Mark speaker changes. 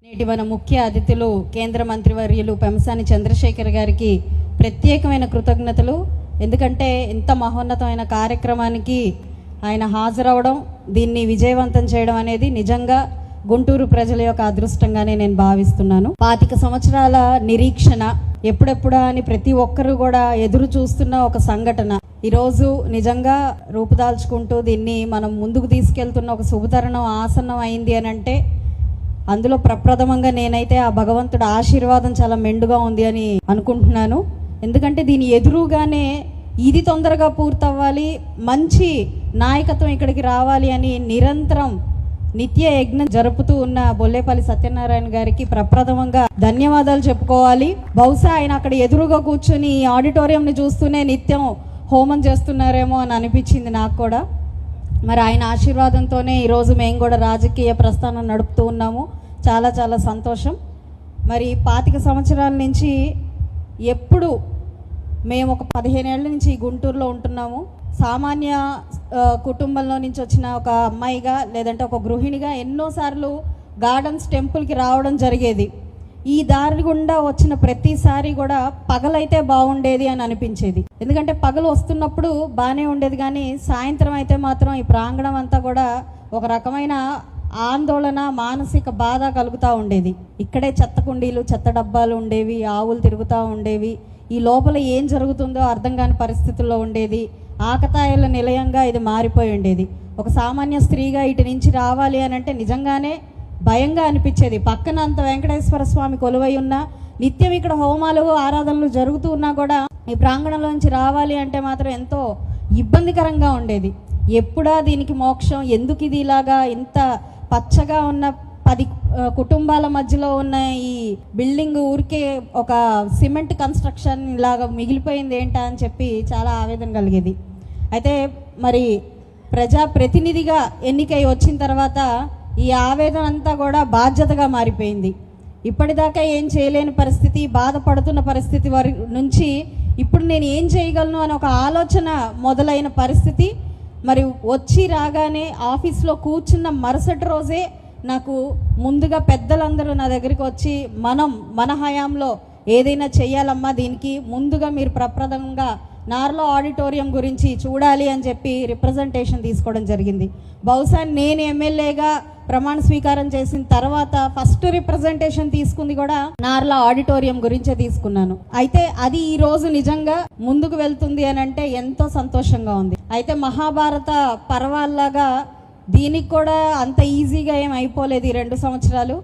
Speaker 1: నేటి మన ముఖ్య అతిథులు కేంద్ర మంత్రివర్యులు పెంసాని చంద్రశేఖర్ గారికి ప్రత్యేకమైన కృతజ్ఞతలు. ఎందుకంటే ఇంత మహోన్నతమైన కార్యక్రమానికి ఆయన హాజరవడం, దీన్ని విజయవంతం చేయడం అనేది నిజంగా గుంటూరు ప్రజల యొక్క అదృష్టంగానే నేను భావిస్తున్నాను. 25 సంవత్సరాల నిరీక్షణ, ఎప్పుడెప్పుడా అని ప్రతి ఒక్కరూ కూడా ఎదురు చూస్తున్న ఒక సంఘటన ఈరోజు నిజంగా రూపుదాల్చుకుంటూ దీన్ని మనం ముందుకు తీసుకెళ్తున్న ఒక శుభతరుణం ఆసన్నం అయింది అని అంటే అందులో ప్రప్రథమంగా నేనైతే ఆ భగవంతుడి ఆశీర్వాదం చాలా మెండుగా ఉంది అని అనుకుంటున్నాను. ఎందుకంటే దీని ఎదురుగానే ఇది తొందరగా పూర్తవ్వాలి, మంచి నాయకత్వం ఇక్కడికి రావాలి అని నిరంతరం నిత్య యజ్ఞం జరుపుతూ ఉన్న బొల్లేపల్లి సత్యనారాయణ గారికి ప్రప్రథమంగా ధన్యవాదాలు చెప్పుకోవాలి. బహుశా ఆయన అక్కడ ఎదురుగా కూర్చొని ఈ ఆడిటోరియంని చూస్తూనే నిత్యం హోమం చేస్తున్నారేమో అని అనిపించింది నాకు కూడా. మరి ఆయన ఆశీర్వాదంతోనే ఈరోజు మేము కూడా రాజకీయ ప్రస్థానం నడుపుతూ ఉన్నాము. చాలా చాలా సంతోషం. మరి 25 సంవత్సరాల నుంచి ఎప్పుడు మేము ఒక 15 ఏళ్ల నుంచి గుంటూరులో ఉంటున్నాము. సామాన్య కుటుంబంలో నుంచి వచ్చిన ఒక అమ్మాయిగా లేదంటే ఒక గృహిణిగా ఎన్నోసార్లు గార్డెన్స్ టెంపుల్కి రావడం జరిగేది. ఈ దారి గుండా వచ్చిన ప్రతిసారి కూడా పగలైతే బాగుండేది అని అనిపించేది. ఎందుకంటే పగలు వస్తున్నప్పుడు బాగానే ఉండేది, కానీ సాయంత్రం అయితే మాత్రం ఈ ప్రాంగణం అంతా కూడా ఒక రకమైన ఆందోళన, మానసిక బాధ కలుగుతూ ఉండేది. ఇక్కడే చెత్త కుండీలు, చెత్త డబ్బాలు ఉండేవి, ఆవులు తిరుగుతూ ఉండేవి. ఈ లోపల ఏం జరుగుతుందో అర్థం కాని పరిస్థితుల్లో ఉండేది. ఆకతాయిల నిలయంగా ఇది మారిపోయి ఉండేది. ఒక సామాన్య స్త్రీగా ఇటు నుంచి రావాలి అని అంటే నిజంగానే భయంగా అనిపించేది. పక్కన అంత వెంకటేశ్వర స్వామి కొలువై ఉన్నా, నిత్యం ఇక్కడ హోమాలు ఆరాధనలు జరుగుతూ ఉన్నా కూడా ఈ ప్రాంగణంలో నుంచి రావాలి అంటే మాత్రం ఎంతో ఇబ్బందికరంగా ఉండేది. ఎప్పుడా దీనికి మోక్షం, ఎందుకు ఇది ఇలాగా ఇంత పచ్చగా ఉన్న 10 కుటుంబాల మధ్యలో ఉన్న ఈ బిల్డింగ్ ఊరికే ఒక సిమెంట్ కన్స్ట్రక్షన్ ఇలాగా మిగిలిపోయింది ఏంటా అని చెప్పి చాలా ఆవేదన కలిగేది. అయితే మరి ప్రజాప్రతినిధిగా ఎన్నికై వచ్చిన తర్వాత ఈ ఆవేదన అంతా కూడా బాధ్యతగా మారిపోయింది. ఇప్పటిదాకా ఏం చేయలేని పరిస్థితి, బాధపడుతున్న పరిస్థితి నుంచి ఇప్పుడు నేను ఏం చేయగలను అని ఒక ఆలోచన మొదలైన పరిస్థితి. మరి వచ్చి రాగానే ఆఫీస్లో కూర్చున్న మరుసటి రోజే నాకు ముందుగా పెద్దలందరూ నా దగ్గరికి వచ్చి మన హయాంలో ఏదైనా చెయ్యాలమ్మా, దీనికి ముందుగా మీరు ప్రప్రథమంగా నార్లో ఆడిటోరియం గురించి చూడాలి అని చెప్పి రిప్రజెంటేషన్ తీసుకోవడం జరిగింది. బహుశా నేను ఎమ్మెల్యేగా ప్రమాణ స్వీకారం చేసిన తర్వాత ఫస్ట్ రిప్రజెంటేషన్ తీసుకుంది కూడా నార్లా ఆడిటోరియం గురించే తీసుకున్నాను. అయితే అది ఈ రోజు నిజంగా ముందుకు వెళ్తుంది అని అంటే ఎంతో సంతోషంగా ఉంది. అయితే మహాభారత పర్వాల్లాగా దీనికి కూడా అంత ఈజీగా ఏం అయిపోలేదు ఈ 2 సంవత్సరాలు.